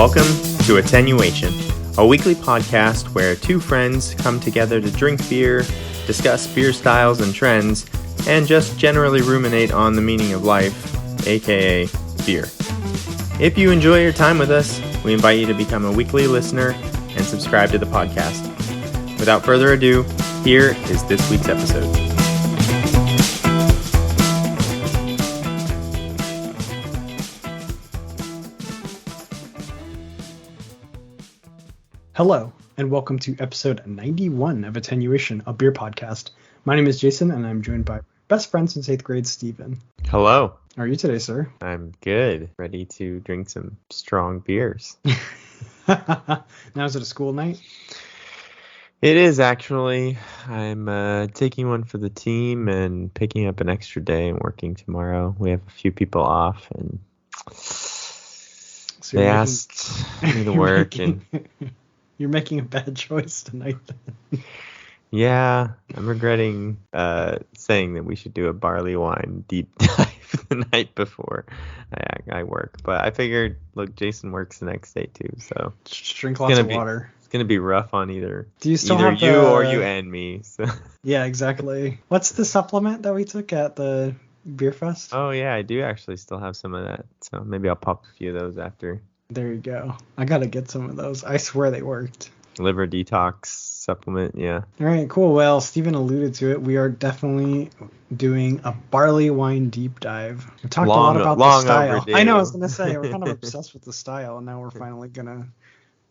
Welcome to Attenuation, a weekly podcast where two friends come together to drink beer, discuss beer styles and trends, and just generally ruminate on the meaning of life, aka beer. If you enjoy your time with us, we invite you to become a weekly listener and subscribe to the podcast. Without further ado, here is this week's episode. Hello, and welcome to episode 91 of Attenuation, a beer podcast. My name is Jason, and I'm joined by my best friend since 8th grade, Steven. Hello. How are you today, sir? I'm good. Ready to drink some strong beers. Now, is it a school night? It is actually. I'm taking one for the team and picking up an extra day and working tomorrow. We have a few people off, and So they asked me to work. You're making a bad choice tonight, then. Yeah, I'm regretting saying that we should do a Barleywine deep dive the night before I work. But I figured, look, Jason works the next day too, so Just drink lots of water. It's gonna be rough on either Do you still either have you or you and me. So. Yeah, exactly. What's the supplement that we took at the beer fest? Oh yeah, I do actually still have some of that. So maybe I'll pop a few of those after. There you go. I gotta get some of those. I swear they worked. Liver detox supplement, yeah. All right, cool. Well, Steven alluded to it. We are definitely doing a barley wine deep dive. We talked a lot about the style. Overdue. I know, I was going to say, we're kind of obsessed with the style, and now we're finally going to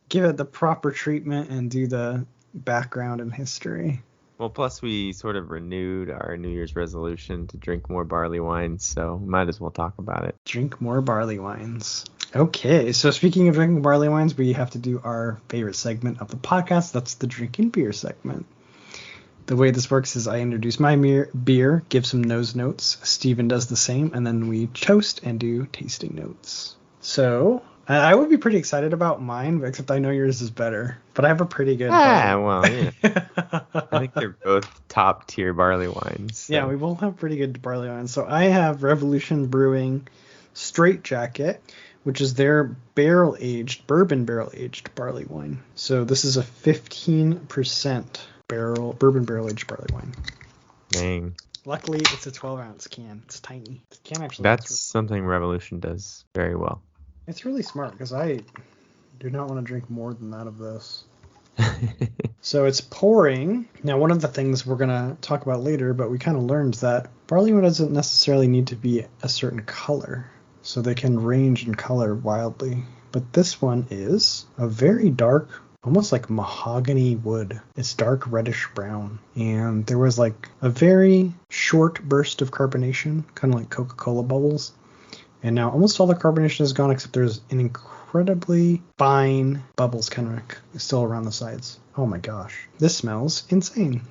give it the proper treatment and do the background and history. Well, plus we sort of renewed our New Year's resolution to drink more barley wines, so we might as well talk about it. Drink more barley wines. Okay, so speaking of drinking barley wines, we have to do our favorite segment of the podcast. That's the drinking beer segment. The way this works is I introduce my beer, give some nose notes. Steven does the same, and then we toast and do tasting notes. So I would be pretty excited about mine, except I know yours is better. But I have a pretty good. Well, yeah. I think they're both top tier barley wines. So. Yeah, we both have pretty good barley wines. So I have Revolution Brewing Straight Jacket, which is their bourbon barrel-aged barley wine. So this is a 15% bourbon barrel-aged barley wine. Dang. Luckily, it's a 12-ounce can. It's tiny. The can actually. That's something Revolution does very well. It's really smart because I do not want to drink more than that of this. So it's pouring. Now, one of the things we're going to talk about later, but we kind of learned that barley wine doesn't necessarily need to be a certain color. So they can range in color wildly. But this one is a very dark, almost like mahogany wood. It's dark reddish brown. And there was like a very short burst of carbonation, kind of like Coca-Cola bubbles. And now almost all the carbonation is gone, except there's an incredibly fine bubbles kind of still around the sides. Oh my gosh. This smells insane.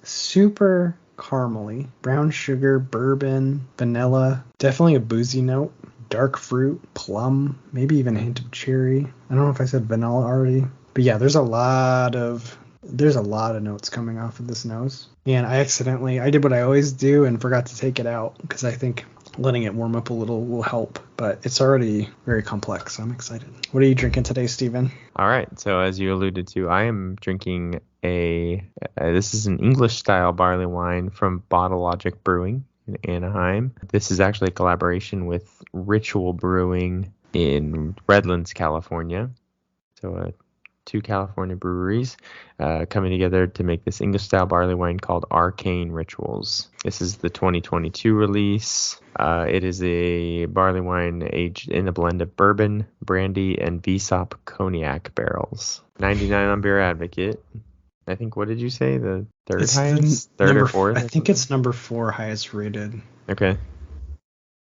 Super caramely, brown sugar, bourbon, vanilla, definitely a boozy note, dark fruit, plum, maybe even a hint of cherry. I don't know if I said vanilla already, but yeah, there's a lot of notes coming off of this nose. And I did what I always do and forgot to take it out because I think letting it warm up a little will help, but it's already very complex. So I'm excited. What are you drinking today, Steven? All right. So as you alluded to, I am drinking this is an English style barley wine from Bottle Logic Brewing in Anaheim. This is actually a collaboration with Ritual Brewing in Redlands, California. So two California breweries coming together to make this English style barley wine called Arcane Rituals. This is the 2022 release. It is a barley wine aged in a blend of bourbon, brandy, and VSOP cognac barrels. 99 on Beer Advocate. I think, what did you say? The third highest? Third or fourth? I think it's number 4 highest rated. Okay.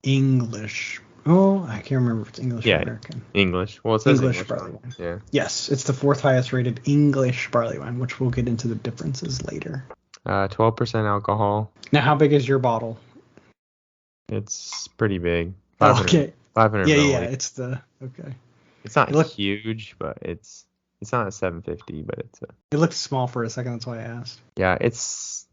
English. Oh, I can't remember if it's English or American. English. Well, it says English barley wine. Yeah. Yes, it's the 4th highest rated English barley wine, which we'll get into the differences later. 12% alcohol. Now, how big is your bottle? It's pretty big. 500, 500 Yeah, milliliters. Okay. It's not huge, but it's not a 750, but it looked small for a second. That's why I asked. Yeah, it's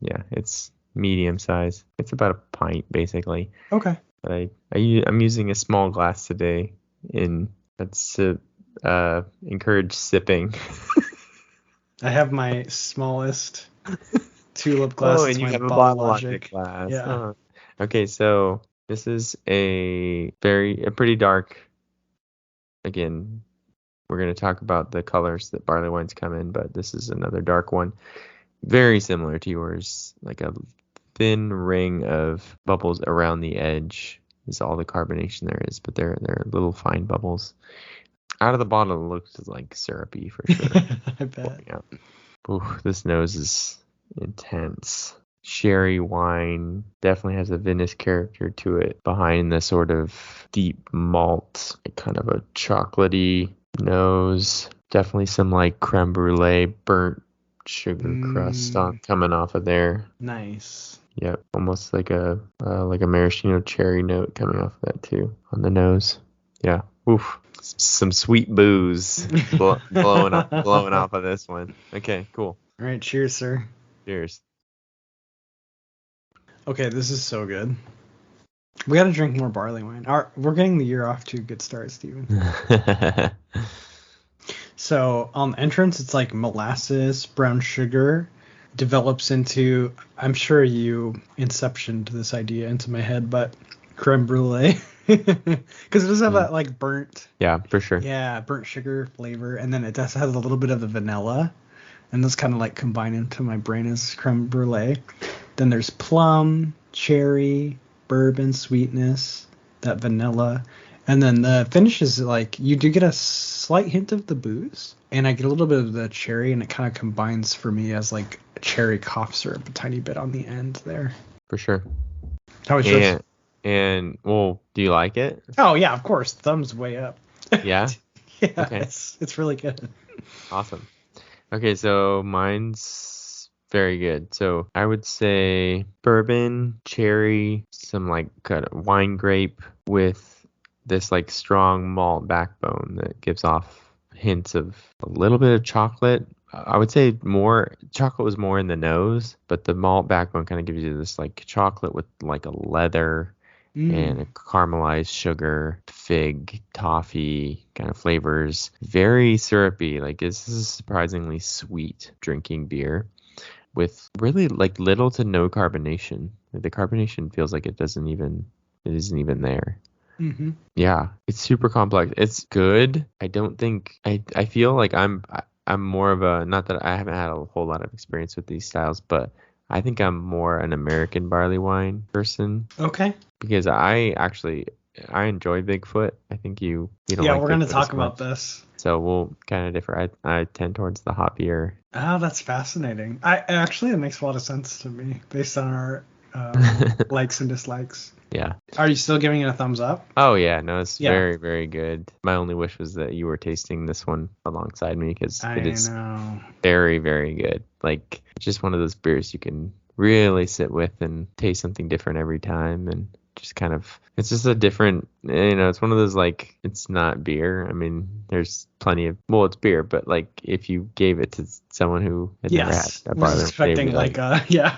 medium size. It's about a pint basically. Okay. but I'm using a small glass today. That's to encourage sipping. I have my smallest tulip glass. Oh, It's and you my have a Bottle bottle logic Logic. glass. Yeah. Oh. Okay, so this is a pretty dark. Again, we're going to talk about the colors that barley wines come in, but this is another dark one. Very similar to yours, like a thin ring of bubbles around the edge is all the carbonation there is, but they're little fine bubbles. Out of the bottle, it looks like syrupy for sure. I bet. Yeah. Ooh, this nose is intense. Sherry wine definitely has a vinous character to it behind the sort of deep malt, kind of a chocolatey nose. Definitely some like creme brulee, burnt sugar crust coming off of there. Nice. Yep, almost like a maraschino cherry note coming off of that too on the nose. Yeah, oof, some sweet booze blowing off of this one. Okay, cool. All right, cheers, sir. Cheers. Okay, this is so good. We got to drink more barley wine. We're getting the year off to a good start, Steven. So on the entrance, it's like molasses, brown sugar, develops into, I'm sure you inceptioned this idea into my head, but creme brulee. Because it does have that like burnt. Yeah, for sure. Yeah, burnt sugar flavor. And then it does have a little bit of the vanilla. And those kind of like combine into my brain as creme brulee. Then there's plum, cherry, bourbon sweetness, that vanilla. And then the finish is like, you do get a slight hint of the booze. And I get a little bit of the cherry, and it kind of combines for me as like a cherry cough syrup, a tiny bit on the end there. For sure. How was yours? And, well, do you like it? Oh, yeah, of course. Thumbs way up. Yeah? Yeah, okay. It's really good. Awesome. Okay, so mine's very good. So I would say bourbon, cherry, some like kind of wine grape with this like strong malt backbone that gives off hints of a little bit of chocolate. I would say chocolate was more in the nose, but the malt backbone kind of gives you this like chocolate with like a leather and a caramelized sugar, fig, toffee kind of flavors. Very syrupy. Like this is a surprisingly sweet drinking beer with really like little to no carbonation. Like, the carbonation feels like it isn't even there. Mm-hmm. Yeah, it's super complex. It's good. I don't think I feel like I'm more of a, not that I haven't had a whole lot of experience with these styles, but I think I'm more an American barley wine person. Okay. Because I enjoy Bigfoot. I think you don't. Yeah, like we're going to Bigfoot talk as about much. this. So we'll kind of differ. I tend towards the hoppier. Oh, that's fascinating. It makes a lot of sense to me based on our likes and dislikes. Yeah. Are you still giving it a thumbs up? Oh yeah, no, it's very, very good. My only wish was that you were tasting this one alongside me because it is very, very good. Like just one of those beers you can really sit with and taste something different every time, and just kind of, it's just a different, it's one of those, like, it's not beer. I mean, there's plenty of, well, it's beer, but like if you gave it to someone who had never had a barley, expecting yeah,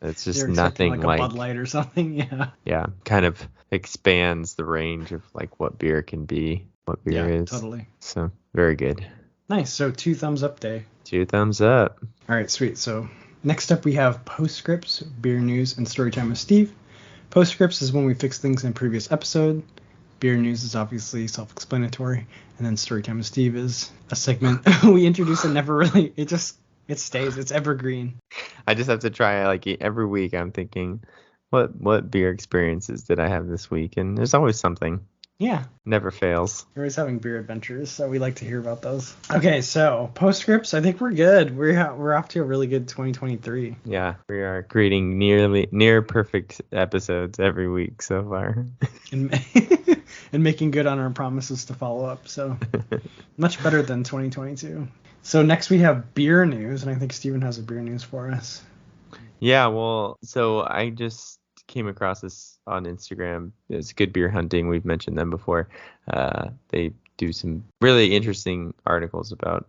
it's just nothing like a Bud Light or something. Yeah, kind of expands the range of like what beer can be, what beer is. Totally. So very good. Nice. So 2 thumbs up day. 2 thumbs up. All right, sweet. So next up we have postscripts, beer news, and storytime with Steve. Postscripts is when we fix things in a previous episode. Beer news is obviously self-explanatory, and then storytime with Steve is a segment we introduce and never really, it stays, it's evergreen. I just have to try, like, every week I'm thinking, what beer experiences did I have this week? And there's always something. Yeah. Never fails. We're always having beer adventures, so we like to hear about those. Okay, so postscripts, I think we're good. We're off to a really good 2023. Yeah, we are creating near perfect episodes every week so far. And making good on our promises to follow up, so much better than 2022. So next we have beer news, and I think Steven has a beer news for us. Yeah, well, so I just came across this on Instagram. It's Good Beer Hunting. We've mentioned them before. They do some really interesting articles about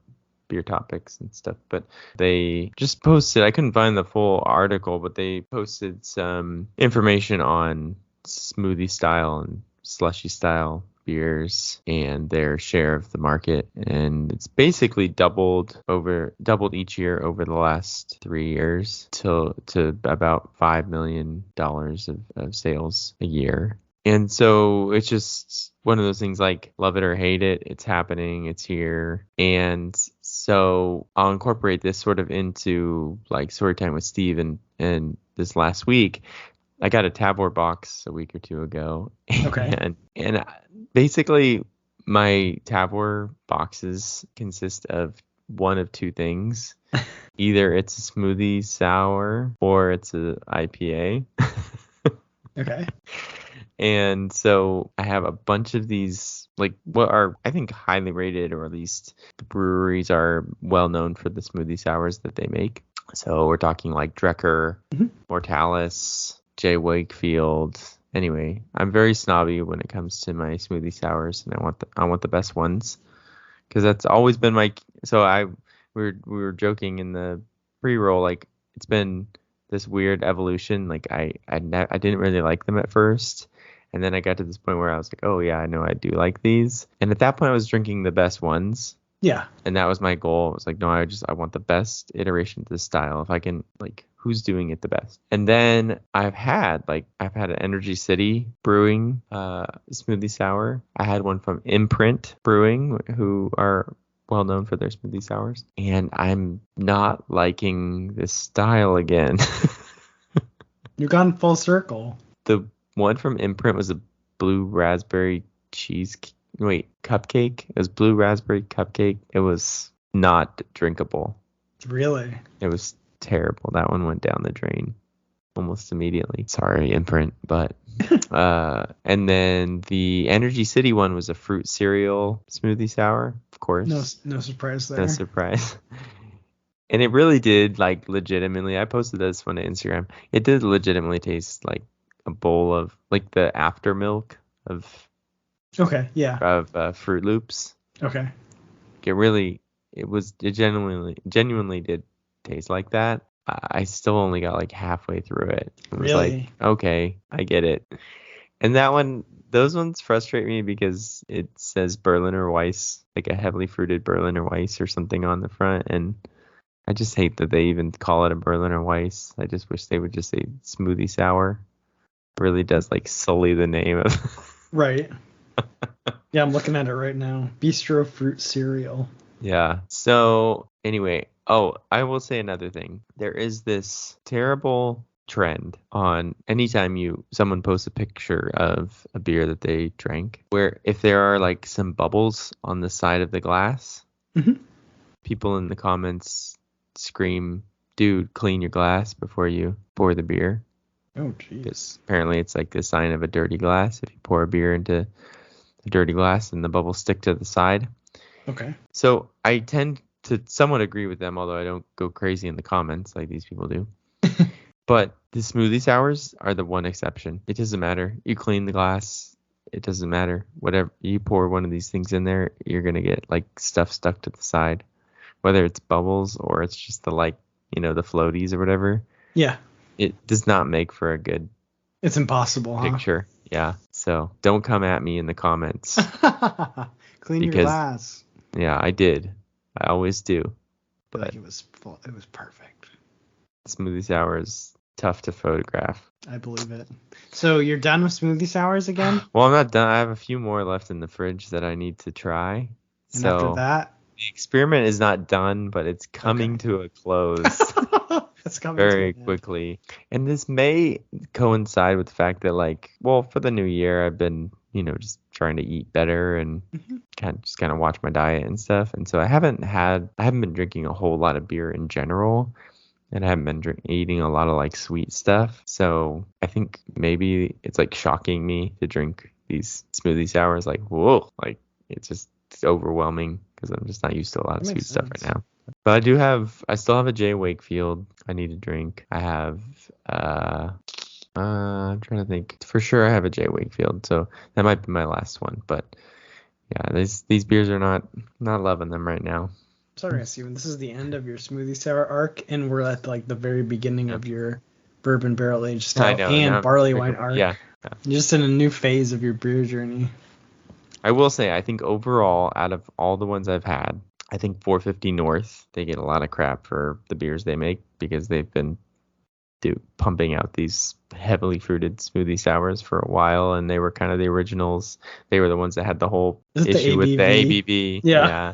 beer topics and stuff, but they just posted, I couldn't find the full article, but they posted some information on smoothie style and slushy style beers and their share of the market, and it's basically doubled each year over the last 3 years to about $5 million of sales a year. And so it's just one of those things, like, love it or hate it, it's happening, it's here. And so I'll incorporate this sort of into like story time with Steve, and this last week I got a Tabor box a week or two ago. Okay. And basically my Tabor boxes consist of one of two things. Either it's a smoothie sour or it's a IPA. Okay. And so I have a bunch of these, like, what are, I think, highly rated, or at least the breweries are well known for the smoothie sours that they make. So we're talking like Drecker, Mortalis, J. Wakefield. Anyway, I'm very snobby when it comes to my smoothie sours, and I want the best ones, because that's always been my. So we were joking in the pre-roll, like, it's been this weird evolution. Like, I didn't really like them at first, and then I got to this point where I was like, oh yeah, I know I do like these. And at that point, I was drinking the best ones. Yeah. And that was my goal. It was like, no, I want the best iteration of this style. If I can, like, who's doing it the best? And then I've had an Energy City Brewing smoothie sour. I had one from Imprint Brewing, who are well known for their smoothie sours. And I'm not liking this style again. You've gone full circle. The one from Imprint was a blue raspberry cupcake. It was blue raspberry cupcake. It was not drinkable. Really? It was terrible. That one went down the drain almost immediately. Sorry, Imprint, but and then the Energy City one was a fruit cereal smoothie sour, of course. No surprise there. No surprise. And it really did, like, legitimately. I posted this one to Instagram. It did legitimately taste like a bowl of, like, the after milk of. Okay. Yeah. Of Fruit Loops. Okay. It genuinely did taste like that. I still only got like halfway through it. It was Really? like, okay, I get it. And those ones frustrate me because it says Berliner Weiss, like a heavily fruited Berliner Weiss or something on the front, and I just hate that they even call it a Berliner Weiss. I just wish they would just say smoothie sour. It really does, like, sully the name of. Right. Yeah, I'm looking at it right now. Bistro fruit cereal. Yeah. So anyway, I will say another thing. There is this terrible trend on anytime someone posts a picture of a beer that they drank, where if there are, like, some bubbles on the side of the glass, people in the comments scream, "Dude, clean your glass before you pour the beer." Oh, jeez. Because apparently it's like the sign of a dirty glass. If you pour a beer into a dirty glass and the bubbles stick to the side. Okay. So I tend to somewhat agree with them, although I don't go crazy in the comments like these people do. But the smoothie sours are the one exception. It doesn't matter. You clean the glass. It doesn't matter. Whatever you pour one of these things in there, you're going to get, like, stuff stuck to the side, whether it's bubbles or it's just the, like, the floaties or whatever. Yeah. It does not make for a good It's impossible, picture. Yeah. So don't come at me in the comments. Clean your glass. Yeah, I did. I always do. But Like, it was perfect. smoothie sour is tough to photograph. I believe it. So you're done with smoothie sours again? Well, I'm not done. I have a few more left in the fridge that I need to try. And so after that? The experiment is not done, but it's coming to a close. It's coming very quickly. And this may coincide with the fact that, like, well, for the new year, I've been, just trying to eat better and kind of watch my diet and stuff. And so I haven't been drinking a whole lot of beer in general. And I haven't been eating a lot of, like, sweet stuff. So I think maybe it's, like, shocking me to drink these smoothie sours. Like, whoa, like, it's overwhelming because I'm just not used to a lot of sweet stuff right now. But I still have a J. Wakefield I need to drink. I have, I'm trying to think. For sure I have a J. Wakefield, so that might be my last one. But yeah, these beers are not loving them right now. Sorry, Steven. This is the end of your smoothie sour arc, and we're at, like, the very beginning of your bourbon barrel aged style and barley wine arc. Yeah, You're just in a new phase of your beer journey. I will say, I think overall, out of all the ones I've had, I think 450 North, they get a lot of crap for the beers they make because they've been pumping out these heavily fruited smoothie sours for a while, and they were kind of the originals. They were the ones that had the whole issue with the ABV. Yeah.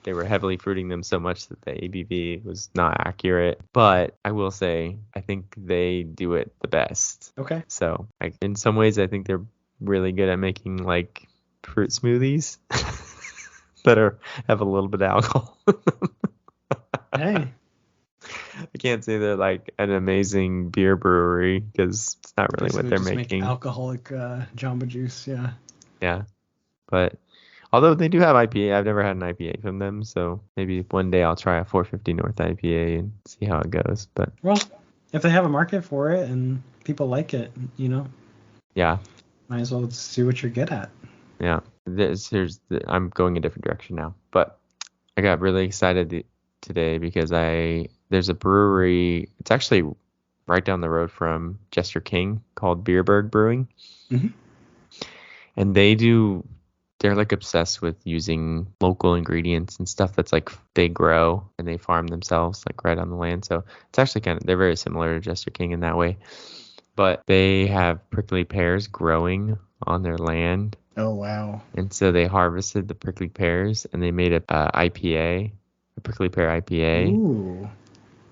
They were heavily fruiting them so much that the ABV was not accurate. But I will say, I think they do it the best. Okay. So in some ways, I think they're really good at making like fruit smoothies that have a little bit of alcohol. Hey. I can't say they're like an amazing beer brewery because it's not really what they're making. Make alcoholic Jamba Juice, yeah. Yeah, but although they do have IPA, I've never had an IPA from them, so maybe one day I'll try a 450 North IPA and see how it goes. But well, if they have a market for it and people like it, yeah, might as well see what you're good at. Yeah, I'm going a different direction now, but I got really excited today because there's a brewery. It's actually right down the road from Jester King called Beerberg Brewing. Mm-hmm. And they're like obsessed with using local ingredients and stuff that's like they grow and they farm themselves like right on the land. So it's actually they're very similar to Jester King in that way. But they have prickly pears growing on their land. Oh, wow. And so they harvested the prickly pears and they made a IPA, a prickly pear IPA. Ooh.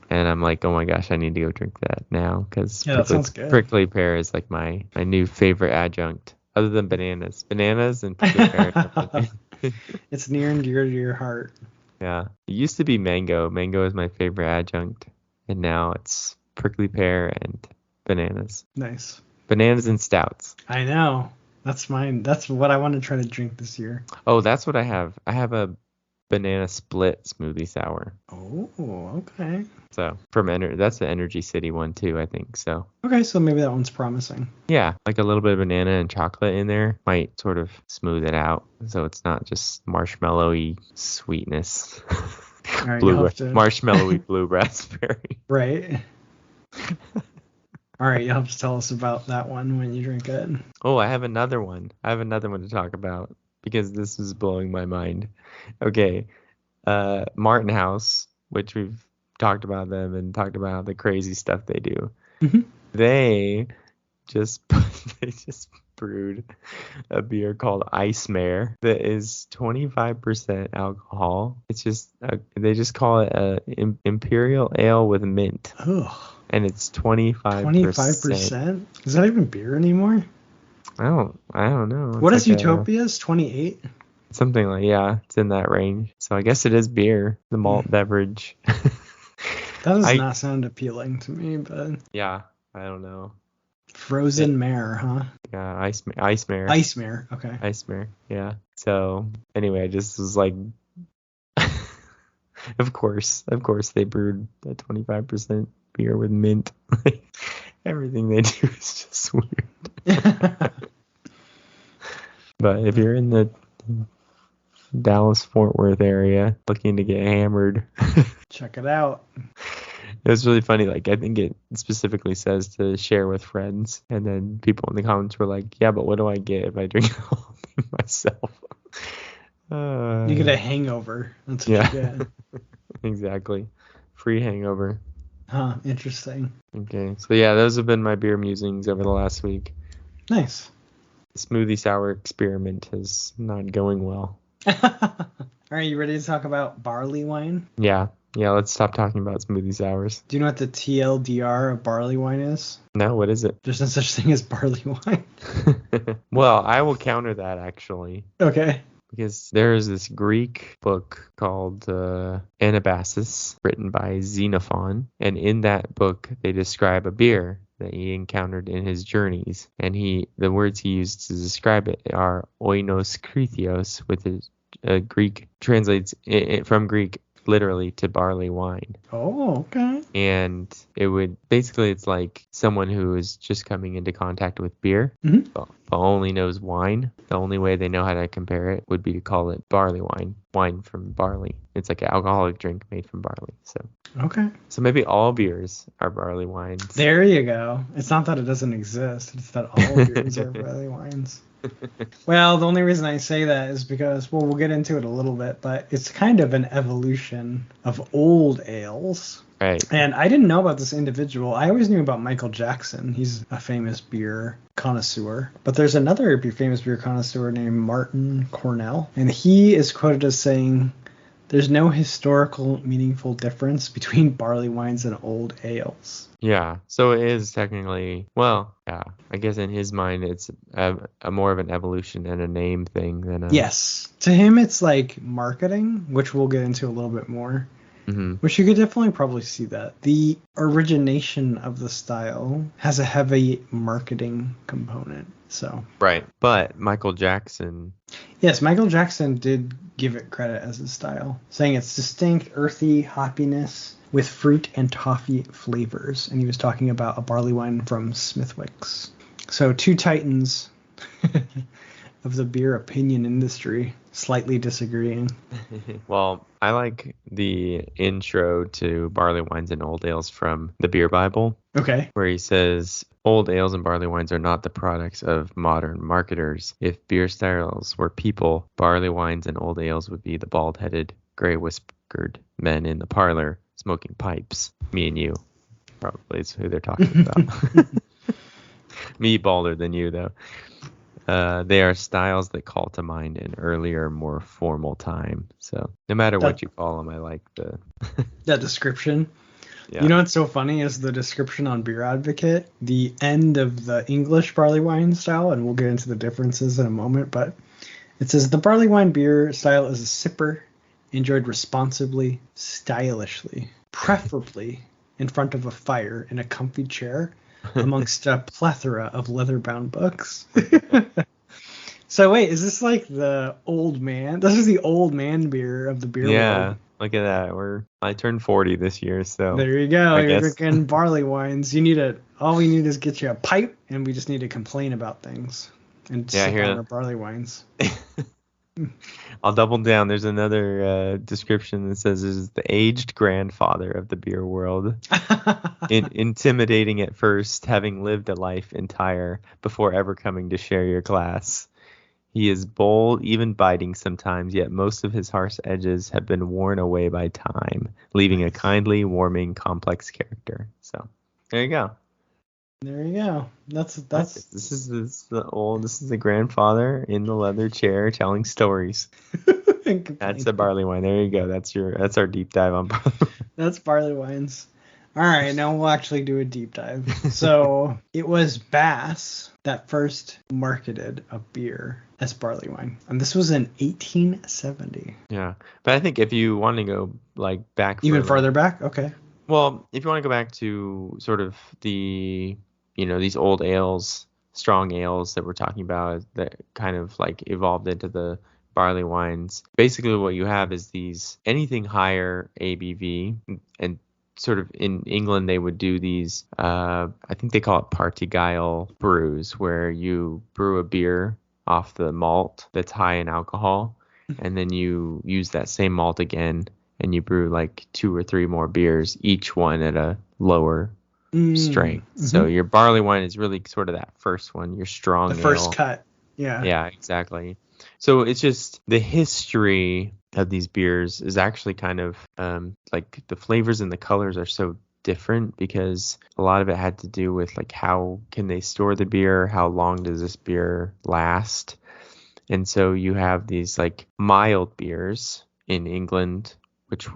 And I'm like, oh my gosh, I need to go drink that now because that sounds good. Prickly pear is like my new favorite adjunct other than bananas. Bananas and prickly pear. It's near and dear to your heart. Yeah. It used to be mango. Mango is my favorite adjunct. And now it's prickly pear and bananas. Nice. Bananas and stouts. I know. That's mine. That's what I want to try to drink this year. Oh, that's what I have. I have a banana split smoothie sour. Oh, okay. So that's the Energy City one too, I think. So okay, so maybe that one's promising. Yeah, like a little bit of banana and chocolate in there might sort of smooth it out, so it's not just marshmallowy sweetness. All right, marshmallowy blue raspberry. Right. All right, you'll have to tell us about that one when you drink it. Oh, I have another one. To talk about because this is blowing my mind. Okay, Martin House, which we've talked about them and talked about the crazy stuff they do. Mm-hmm. They just brewed a beer called Ice Mare that is 25% alcohol. It's just they just call it a imperial ale with mint. Ugh. And it's 25%. 25%? Is that even beer anymore? I don't know. What is Utopia's? 28? Something like, yeah, it's in that range. So I guess it is beer, the malt beverage. That does not sound appealing to me, but... Yeah, I don't know. Frozen mare, huh? Yeah, Ice Mare. Ice Mare, okay. Ice Mare, yeah. So, anyway, I just was like... Of course, they brewed a 25% beer with mint. Everything they do is just weird. But if you're in the Dallas-Fort Worth area looking to get hammered, check it out. It was really funny. Like, I think it specifically says to share with friends. And then people in the comments were like, yeah, but what do I get if I drink it all myself? You get a hangover. That's what you get. Exactly. Free hangover. Huh, interesting. Okay, so yeah, those have been my beer musings over the last week. Nice. The smoothie sour experiment is not going well. Are you ready to talk about Barleywine? Yeah, let's stop talking about smoothie sours. Do you know what the TLDR of Barleywine is? No, what is it? There's no such thing as barley wine. Well, I will counter that, actually. Okay. Because there is this Greek book called Anabasis, written by Xenophon. And in that book, they describe a beer that he encountered in his journeys. And the words he used to describe it are oinos krithios, which is Greek, translates from Greek literally to barley wine. Oh, okay. And it's like someone who is just coming into contact with beer. Mm-hmm. only knows wine, the only way they know how to compare it would be to call it barley wine from barley. It's like an alcoholic drink made from barley. So maybe all beers are barley wines. There you go. It's not that it doesn't exist. It's that all beers are barley wines. Well, the only reason I say that is because, well, we'll get into it a little bit, but it's kind of an evolution of old ales. Right. And I didn't know about this individual. I always knew about Michael Jackson. He's a famous beer connoisseur. But there's another famous beer connoisseur named Martin Cornell. And he is quoted as saying, "There's no historical meaningful difference between barley wines and old ales." Yeah, so it is technically, well, yeah, I guess in his mind it's a more of an evolution and a name thing than a... Yes. To him it's like marketing, which we'll get into a little bit more. Mm-hmm. Which you could definitely probably see that. The origination of the style has a heavy marketing component. So Right. But Michael Jackson... Yes, Michael Jackson did give it credit as a style, saying it's distinct, earthy hoppiness with fruit and toffee flavors. And he was talking about a barley wine from Smithwick's. So two titans of the beer opinion industry slightly disagreeing. Well, I like the intro to barley wines and old ales from the Beer Bible. Okay. Where he says, old ales and barley wines are not the products of modern marketers. If beer styles were people, barley wines and old ales would be the bald-headed, gray-whiskered men in the parlor smoking pipes. Me and you. Probably is who they're talking about. Me balder than you, though. They are styles that call to mind an earlier, more formal time. So no matter what you call them, I like the... that description. Yeah. You know what's so funny is the description on Beer Advocate, the end of the English barley wine style, and we'll get into the differences in a moment, but it says the barley wine beer style is a sipper, enjoyed responsibly, stylishly, preferably in front of a fire in a comfy chair amongst a plethora of leather-bound books. So wait, is this like the old man? This is the old man beer of the beer world. Look at that. I turned 40 this year, so there you go. You're drinking barley wines. All we need is get you a pipe, and we just need to complain about things and sip on our barley wines. I'll double down. There's another description that says this is the aged grandfather of the beer world. Intimidating at first, having lived a life entire before ever coming to share your glass. He is bold, even biting sometimes, yet most of his harsh edges have been worn away by time, leaving a kindly, warming, complex character. So there you go. There you go. This is the grandfather in the leather chair telling stories. That's the barley wine. There you go. That's our deep dive on barley wine. That's barley wines. All right, now we'll actually do a deep dive. So it was Bass that first marketed a beer as barley wine, and this was in 1870. Yeah, but I think if you want to go back further back, okay. Well, if you want to go back to sort of the these old ales, strong ales that we're talking about that kind of evolved into the barley wines. Basically, what you have is anything higher ABV, and sort of in England they would do these I think they call it party-guile brews, where you brew a beer off the malt that's high in alcohol, and then you use that same malt again and you brew 2 or 3 more beers, each one at a lower strength. Mm-hmm. So your barley wine is really sort of that first one, your strong ale. First cut. Yeah, exactly. So it's just the history of these beers is actually kind of the flavors and the colors are so different because a lot of it had to do with how can they store the beer, how long does this beer last. And so you have these mild beers in England, which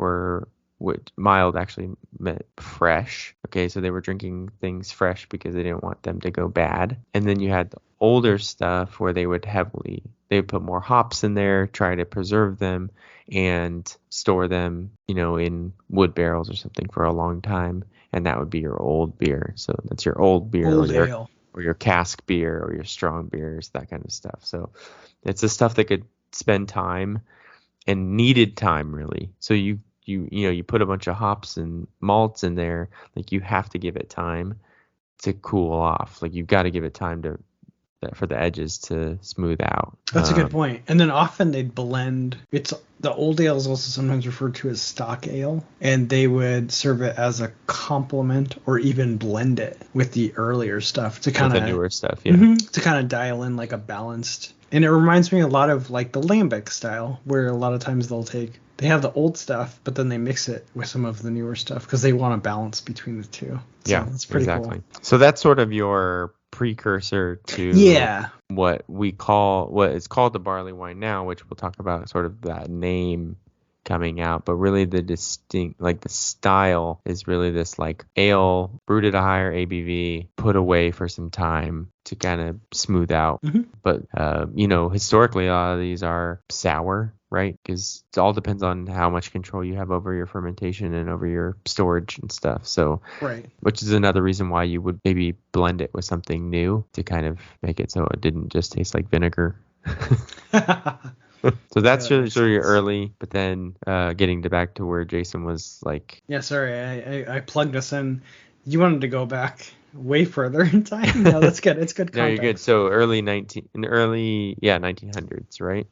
mild actually meant fresh. Okay, so they were drinking things fresh because they didn't want them to go bad. And then you had the older stuff where they would put more hops in there, try to preserve them and store them, in wood barrels or something for a long time. And that would be your old beer. So that's your old beer, or your cask beer, or your strong beers, that kind of stuff. So it's the stuff that could spend time and needed time, really. So you put a bunch of hops and malts in there, you have to give it time to cool off. You've got to give it time to for the edges to smooth out. That's a good point. And then often they'd blend. It's the old ale is also sometimes referred to as stock ale, and they would serve it as a complement or even blend it with the earlier stuff to kind of the newer stuff, yeah. To kind of dial in like a balanced. And it reminds me a lot of like the lambic style, where a lot of times they have the old stuff, but then they mix it with some of the newer stuff because they want a balance between the two. So yeah, that's pretty exactly. cool. So that's sort of your precursor to what is called the barley wine now, which we'll talk about sort of that name coming out, but really the distinct, like the style is really this like ale brewed at a higher ABV, put away for some time to kind of smooth out. But historically a lot of these are sour, right? Because it all depends on how much control you have over your fermentation and over your storage and stuff. So, right, which is another reason why you would maybe blend it with something new to kind of make it so it didn't just taste like vinegar. So that's sort of your early, but then getting back to where Jason was like. Yeah, sorry, I plugged us in. You wanted to go back way further in time? No, that's good. It's good context. No, you're good. So early 1900s, right?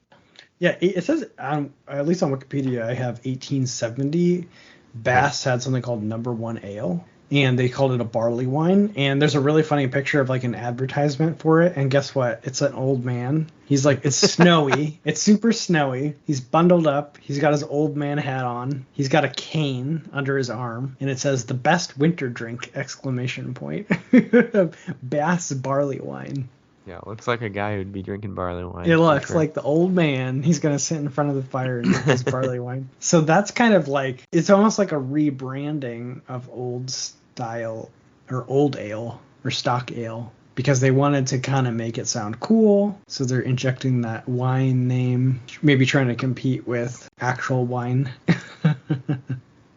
Yeah, it says, at least on Wikipedia, I have 1870. Bass had something called Number One Ale, and they called it a barley wine. And there's a really funny picture of like an advertisement for it. And guess what? It's an old man. He's like, it's snowy. It's super snowy. He's bundled up. He's got his old man hat on. He's got a cane under his arm. And it says, the best winter drink, ! Bass barley wine. Yeah, it looks like a guy who'd be drinking barley wine. It looks like the old man. He's going to sit in front of the fire and drink his barley wine. So that's kind of like, it's almost like a rebranding of old style or old ale or stock ale, because they wanted to kind of make it sound cool. So they're injecting that wine name, maybe trying to compete with actual wine.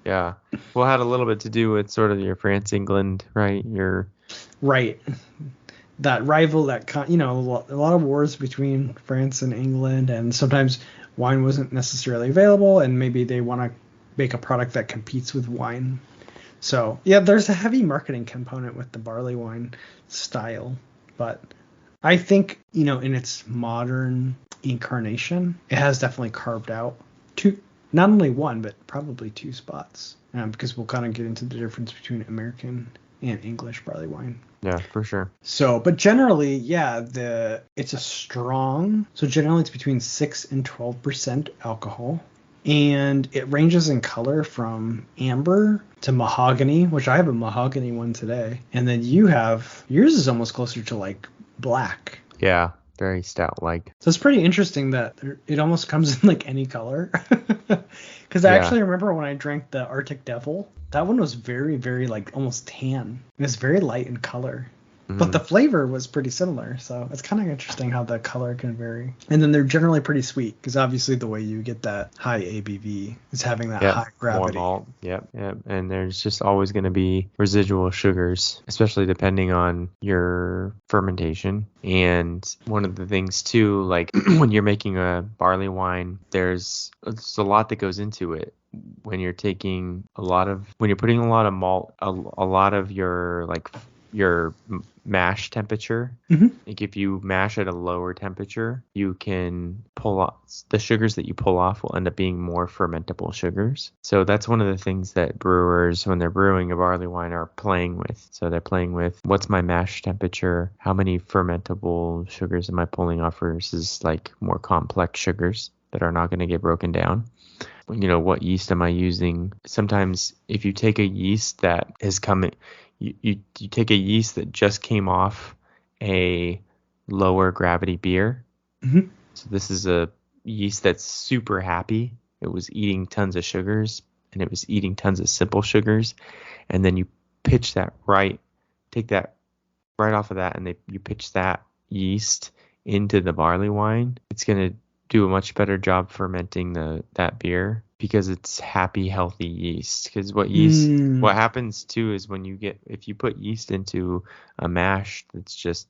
Yeah. Well, it had a little bit to do with sort of your France, England, right? Right. That rival, a lot of wars between France and England, and sometimes wine wasn't necessarily available, and maybe they want to make a product that competes with wine. So, yeah, there's a heavy marketing component with the barley wine style, but I think, in its modern incarnation, it has definitely carved out not only one, but probably two spots, because we'll kind of get into the difference between American and English barley wine. Yeah, for sure. So, but generally, it's a strong. So generally, it's between 6 and 12% alcohol, and it ranges in color from amber to mahogany, which I have a mahogany one today, and then yours is almost closer to like black. Yeah, very stout-like. So it's pretty interesting that it almost comes in like any color. Because I actually remember when I drank the Arctic Devil, that one was very, very like almost tan. It was very light in color. But the flavor was pretty similar, so it's kind of interesting how the color can vary. And then they're generally pretty sweet, because obviously the way you get that high ABV is having that high gravity. More malt. Yep. And there's just always going to be residual sugars, especially depending on your fermentation. And one of the things too, like when you're making a barley wine, there's a lot that goes into it. When you're putting a lot of malt, a lot of your mash temperature. Like if you mash at a lower temperature, you can pull off the sugars that you pull off will end up being more fermentable sugars. So that's one of the things that brewers, when they're brewing a barley wine, are playing with. So they're playing with, what's my mash temperature? How many fermentable sugars am I pulling off versus like more complex sugars that are not going to get broken down? What yeast am I using? Sometimes if you take a yeast that has come in, you take a yeast that just came off a lower gravity beer. So this is a yeast that's super happy. It was eating tons of sugars, and it was eating tons of simple sugars. And then you take that right off of that, and you pitch that yeast into the barley wine. It's going to do a much better job fermenting that beer, because it's happy, healthy yeast. Because what happens too is if you put yeast into a mash that's just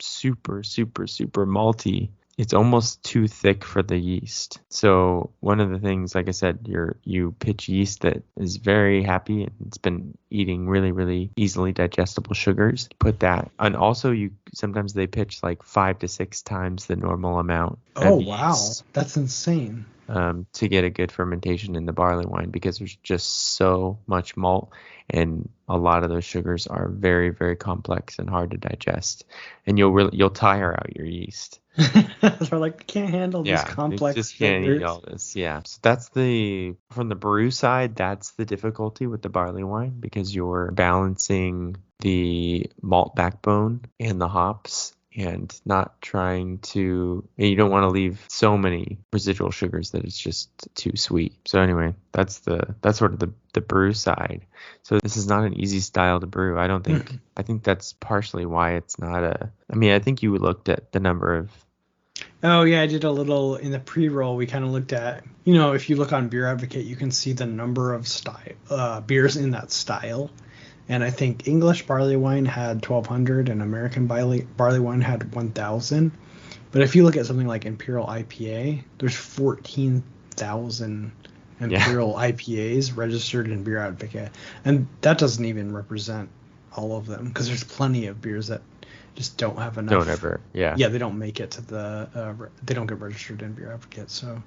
super, super, super malty, it's almost too thick for the yeast. So one of the things, like I said, you pitch yeast that is very happy and it's been eating really, really easily digestible sugars. Put that, and also sometimes they pitch like 5 to 6 times the normal amount Oh, of wow. yeast, That's insane. to get a good fermentation in the barley wine, because there's just so much malt, and a lot of those sugars are very, very complex and hard to digest, and you'll tire out your yeast. They're like, we can't handle these Yeah, you complex just can't eat sugars. all this. Yeah, so that's from the brew side, that's the difficulty with the barley wine, because you're balancing the malt backbone and the hops, and not trying to, and you don't want to leave so many residual sugars that it's just too sweet. So anyway, that's sort of the brew side. So this is not an easy style to brew. I don't think. I think that's partially why it's not I mean, I think you looked at the number of. Oh, yeah, I did a little in the pre-roll. We kind of looked at, if you look on Beer Advocate, you can see the number of beers in that style. And I think English barley wine had 1,200 and American barley wine had 1,000. But if you look at something like Imperial IPA, there's 14,000 Imperial IPAs registered in Beer Advocate. And that doesn't even represent all of them, because there's plenty of beers that just don't have enough. Don't ever, yeah. Yeah, they don't make it to they don't get registered in Beer Advocate. So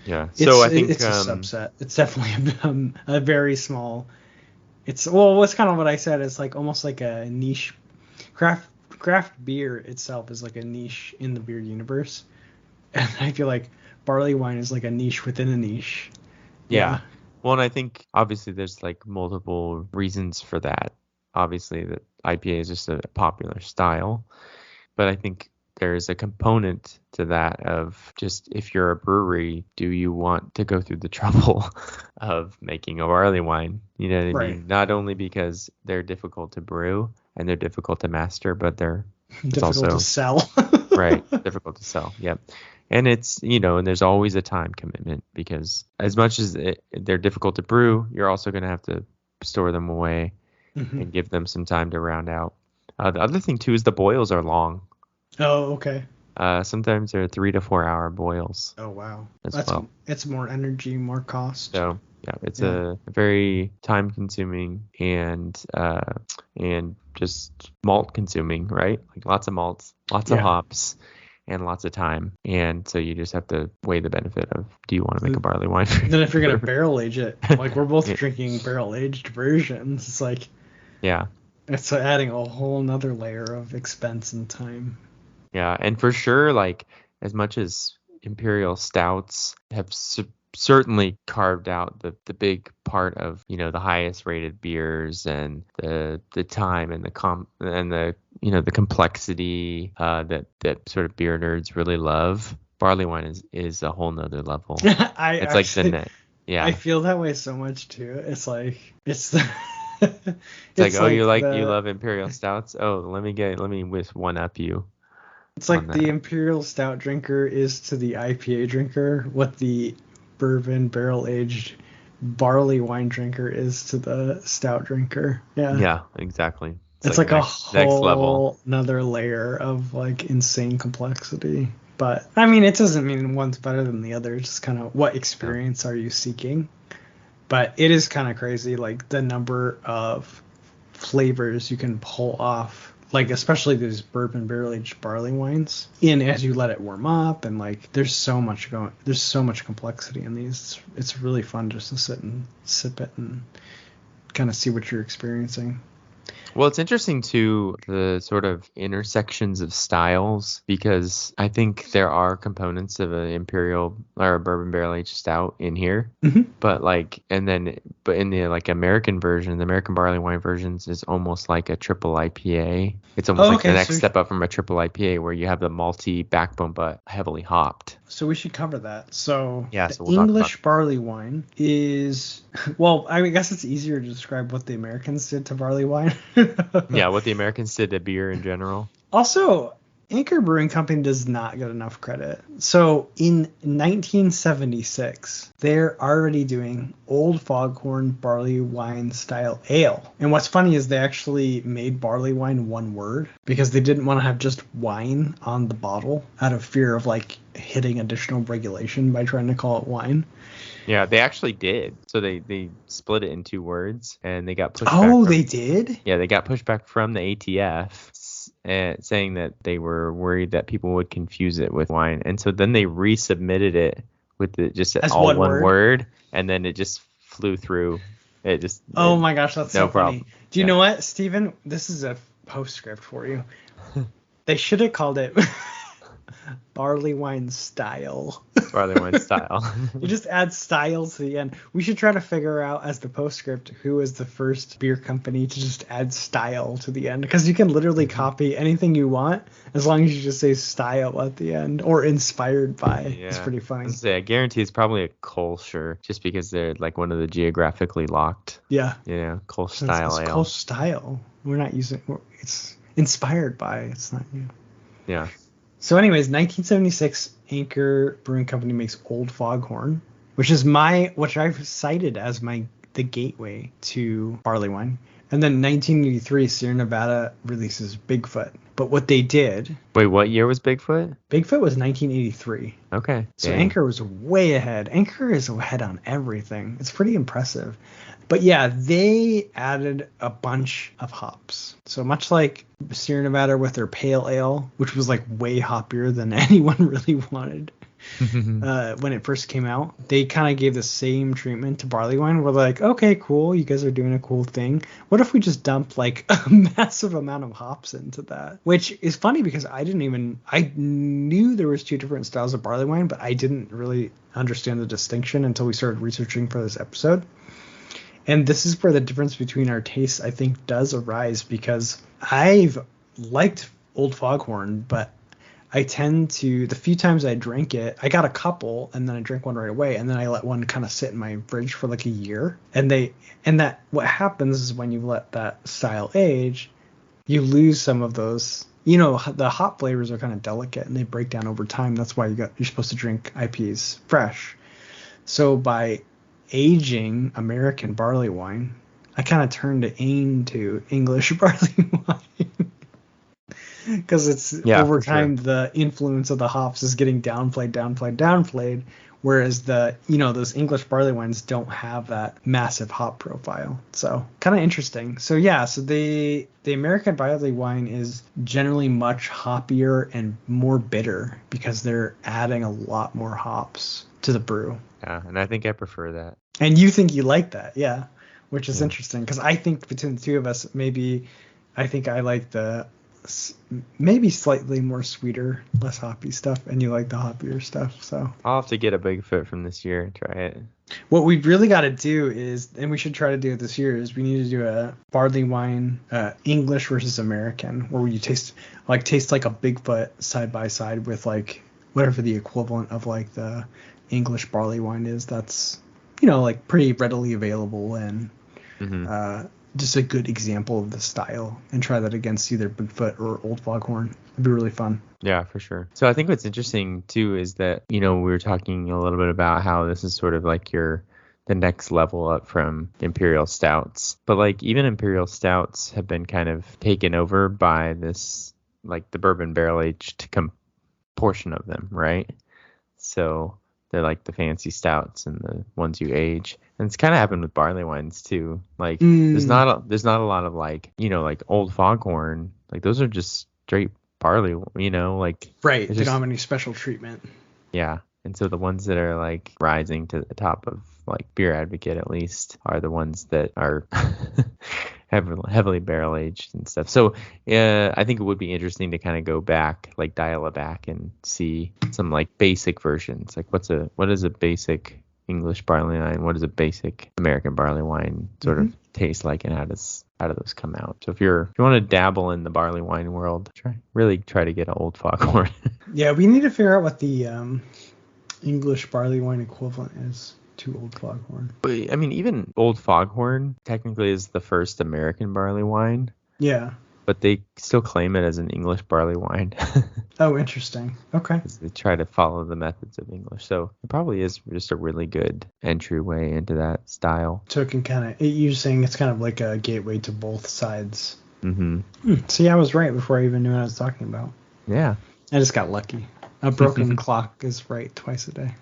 yeah, so I think it's a subset. It's definitely a very small. It's kind of what I said. It's like almost like a niche. Craft beer itself is like a niche in the beer universe, and I feel like barley wine is like a niche within a niche. Yeah. Well, and I think obviously there's like multiple reasons for that. Obviously, that IPA is just a popular style, but I think there's a component to that of just, if you're a brewery, do you want to go through the trouble of making a barley wine? You know what I mean? Not only because they're difficult to brew and they're difficult to master, but it's difficult also to sell. Right, difficult to sell. Yep. And it's, and there's always a time commitment, because as much as they're difficult to brew, you're also going to have to store them away and give them some time to round out. The other thing too is the boils are long. Oh, okay. Sometimes they're 3 to 4 hour boils. Oh, wow. Well. It's more energy, more cost. So yeah, it's a very time consuming and just malt consuming, right? Like lots of malts, lots of hops, and lots of time. And so you just have to weigh the benefit of, do you want to make a barley wine? Then if you're going to barrel age it, like we're both drinking barrel aged versions, it's like, yeah, it's adding a whole nother layer of expense and time. Yeah, and for sure, like, as much as imperial stouts have certainly carved out the big part of, the highest rated beers, and the time and the complexity that sort of beer nerds really love, barley wine is a whole nother level. It's like the net. Yeah, I feel that way so much too. It's like it's like, oh, you love imperial stouts? Oh, let me with one up you. It's like the imperial stout drinker is to the IPA drinker what the bourbon barrel aged barley wine drinker is to the stout drinker. Yeah. Yeah, exactly. It's like a whole another layer of like insane complexity. But I mean, it doesn't mean one's better than the other. It's just kind of what experience are you seeking. But it is kind of crazy, like the number of flavors you can pull off, like especially these bourbon barrel aged barley wines, as you let it warm up, and like there's so much complexity in these. It's really fun just to sit and sip it and kind of see what you're experiencing. Well, it's interesting too, the sort of intersections of styles, because I think there are components of an imperial or a bourbon barrel aged stout in here, but in the like American version, the American barley wine versions is almost like a triple IPA. It's almost the next step up from a triple IPA, where you have the malty backbone but heavily hopped. So we should cover that. So yeah, the English barley wine is, well, I guess it's easier to describe what the Americans did to barley wine. Yeah, what the Americans did to beer in general. Also, Anchor Brewing Company does not get enough credit. So in 1976, they're already doing Old Foghorn barley wine style ale. And what's funny is they actually made barley wine one word, because they didn't want to have just wine on the bottle out of fear of like hitting additional regulation by trying to call it wine. Yeah, they actually did. So they split it in 2 words, and they got pushed back. Oh, they did? Yeah, they got pushed back from the ATF saying that they were worried that people would confuse it with wine, and so then they resubmitted it with just As all one one word? word, and then it just flew through. Oh my gosh, that's no so problem. funny. Do you know what, Steven? This is a postscript for you. They should have called it Barleywine style. Barleywine style. You just add style to the end. We should try to figure out as the postscript who is the first beer company to just add style to the end, because you can literally copy anything you want as long as you just say style at the end or inspired by. Yeah. It's pretty funny. I guarantee it's probably a Kolsch, just because they're like one of the geographically locked. Yeah. Yeah, Kolsch It's style ale. Kolsch style. We're not using. It's inspired by. It's not you. Yeah. So anyways, 1976, Anchor Brewing Company makes Old Foghorn, which I've cited as the gateway to barley wine. And then 1983, Sierra Nevada releases Bigfoot. But what they did... Wait, what year was Bigfoot? Bigfoot was 1983. Okay. So dang. Anchor was way ahead. Anchor is ahead on everything. It's pretty impressive. But yeah, they added a bunch of hops. So much like Sierra Nevada with their pale ale, which was like way hoppier than anyone really wanted when it first came out, they kind of gave the same treatment to barley wine. We're like, okay, cool, you guys are doing a cool thing. What if we just dump like a massive amount of hops into that? Which is funny because I knew there was two different styles of barley wine, but I didn't really understand the distinction until we started researching for this episode. And this is where the difference between our tastes, I think, does arise, because I've liked Old Foghorn, but I tend to, the few times I drank it, I got a couple and then I drank one right away, and then I let one kind of sit in my fridge for like a year. What happens is when you let that style age, you lose some of those, the hop flavors are kind of delicate and they break down over time. That's why you're supposed to drink IPs fresh. So by aging American barley wine, I kind of turned it into English barley wine, because it's over time the influence of the hops is getting downplayed, whereas those English barley wines don't have that massive hop profile. So kind of interesting. So yeah, so the American barley wine is generally much hoppier and more bitter because they're adding a lot more hops to the brew. Yeah, and I think I prefer that. And you think you like that, yeah, which is interesting, because I think between the two of us, I think I like the maybe slightly more sweeter, less hoppy stuff, and you like the hoppier stuff. So I'll have to get a Bigfoot from this year and try it. What we really got to do is, and we should try to do it this year, is we need to do a barley wine English versus American, where you taste like a Bigfoot side by side with like whatever the equivalent of like the English barley wine is. That's like pretty readily available and just a good example of the style, and try that against either Bigfoot or Old Foghorn. It'd be really fun. Yeah, for sure. So I think what's interesting too is that, we were talking a little bit about how this is sort of like the next level up from imperial stouts. But like even imperial stouts have been kind of taken over by this, like the bourbon barrel aged portion of them, right? So they're like the fancy stouts and the ones you age. And it's kind of happened with barley wines too. Like there's not a lot of like, like Old Foghorn. Like those are just straight barley, like right. They don't have any special treatment. Yeah. And so the ones that are like rising to the top of like Beer Advocate at least are the ones that are heavily barrel aged and stuff. So I think it would be interesting to kind of go back, like dial it back and see some like basic versions. Like what is a basic English barley wine? What does a basic American barley wine sort of taste like, and how do those come out? So if you want to dabble in the barley wine world, try to get an Old Foghorn. Yeah, we need to figure out what the English barley wine equivalent is to Old Foghorn. But I mean, even Old Foghorn technically is the first American barley wine. Yeah. But they still claim it as an English barley wine. Oh, interesting. Okay. They try to follow the methods of English. So it probably is just a really good entryway into that style. So it can you're saying it's kind of like a gateway to both sides. Mm-hmm. See, I was right before I even knew what I was talking about. Yeah. I just got lucky. A broken clock is right twice a day.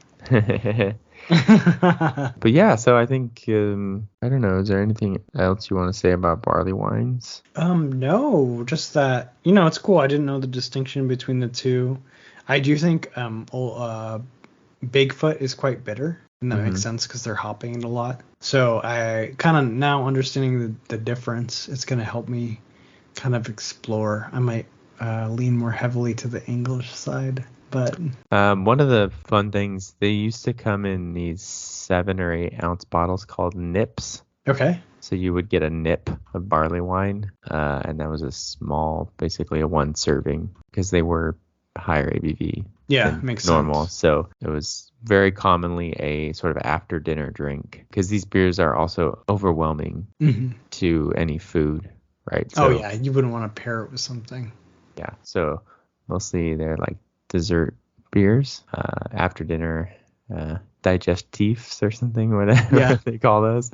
But yeah, so I think I don't know. Is there anything else you want to say about barley wines? No, just that it's cool. I didn't know the distinction between the two. I do think Bigfoot is quite bitter, and that makes sense because they're hopping it a lot. So I kind of now understanding the difference, it's gonna help me kind of explore. I might lean more heavily to the English side. But one of the fun things, they used to come in these 7 or 8 ounce bottles called nips. Okay. So you would get a nip of barley wine, and that was a small, basically a 1 serving, because they were higher ABV. Yeah, makes normal. sense. So it was very commonly a sort of after dinner drink, because these beers are also overwhelming to any food, right? So, yeah, you wouldn't want to pair it with something. Yeah, so mostly they're like dessert beers, after dinner digestifs or something, whatever they call those.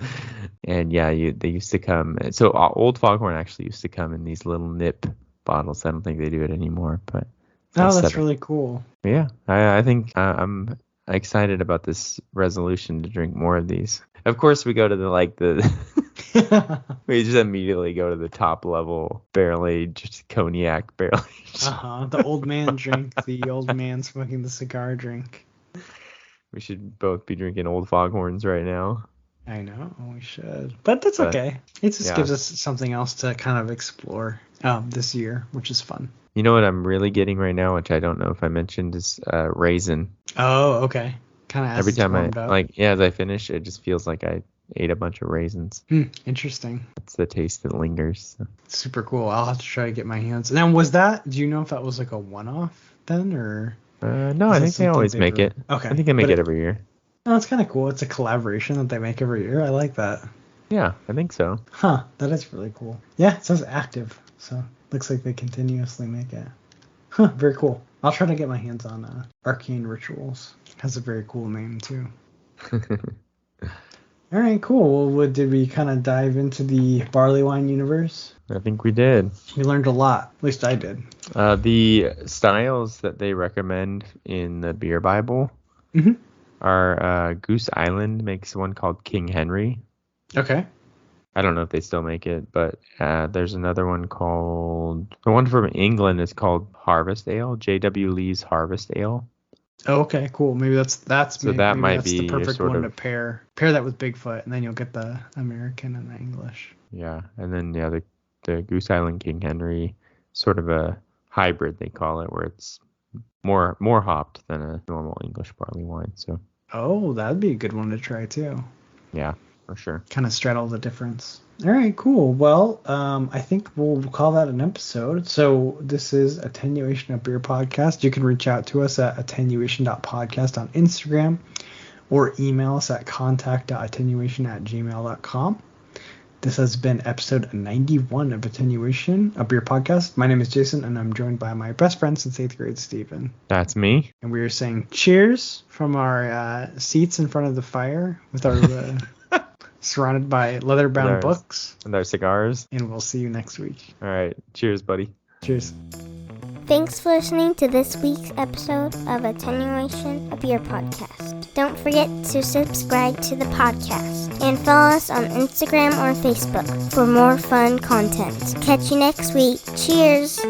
And yeah, they used to come. So Old Foghorn actually used to come in these little nip bottles. I don't think they do it anymore, but that's really cool. Yeah, I think I'm excited about this resolution to drink more of these. Of course, we go to the we just immediately go to the top level barrel aged cognac barrel aged. The old man drink, the old man smoking the cigar drink. We should both be drinking Old Foghorns right now. I know, we should. But that's okay. It just gives us something else to kind of explore this year, which is fun. You know what I'm really getting right now, which I don't know if I mentioned, is raisin. Oh, okay. Kind of every time as I finish, it just feels like I ate a bunch of raisins. Interesting. That's the taste that lingers. So. Super cool. I'll have to try to get my hands. Now, do you know if that was like a one-off then, or? No, I think they always make it. Okay. I think they make it every year. No, it's kind of cool. It's a collaboration that they make every year. I like that. Yeah, I think so. Huh, that is really cool. Yeah, it says active, so looks like they continuously make it. Huh, very cool. I'll try to get my hands on Arcane Rituals. Has a very cool name, too. All right, cool. Well, did we kind of dive into the barley wine universe? I think we did. We learned a lot. At least I did. The styles that they recommend in the beer Bible are Goose Island makes one called King Henry. Okay. I don't know if they still make it, but there's another one called... The one from England is called Harvest Ale, J.W. Lee's Harvest Ale. Oh, okay, cool. Maybe that's so that might be the perfect one to pair that with Bigfoot, and then you'll get the American and the English. Yeah, and then the Goose Island King Henry, sort of a hybrid they call it, where it's more hopped than a normal English barley wine. So. Oh, that'd be a good one to try too. Yeah, for sure. Kind of straddle the difference. All right, cool. Well, I think we'll call that an episode. So this is Attenuation of Beer Podcast. You can reach out to us at attenuation.podcast on Instagram or email us at contact.attenuation@gmail.com. This has been episode 91 of Attenuation, a beer podcast. My name is Jason, and I'm joined by my best friend since 8th grade, Steven. That's me. And we are saying cheers from our seats in front of the fire with our... surrounded by leather-bound books. And our cigars. And we'll see you next week. All right. Cheers, buddy. Cheers. Thanks for listening to this week's episode of Attenuation, a beer podcast. Don't forget to subscribe to the podcast and follow us on Instagram or Facebook for more fun content. Catch you next week. Cheers!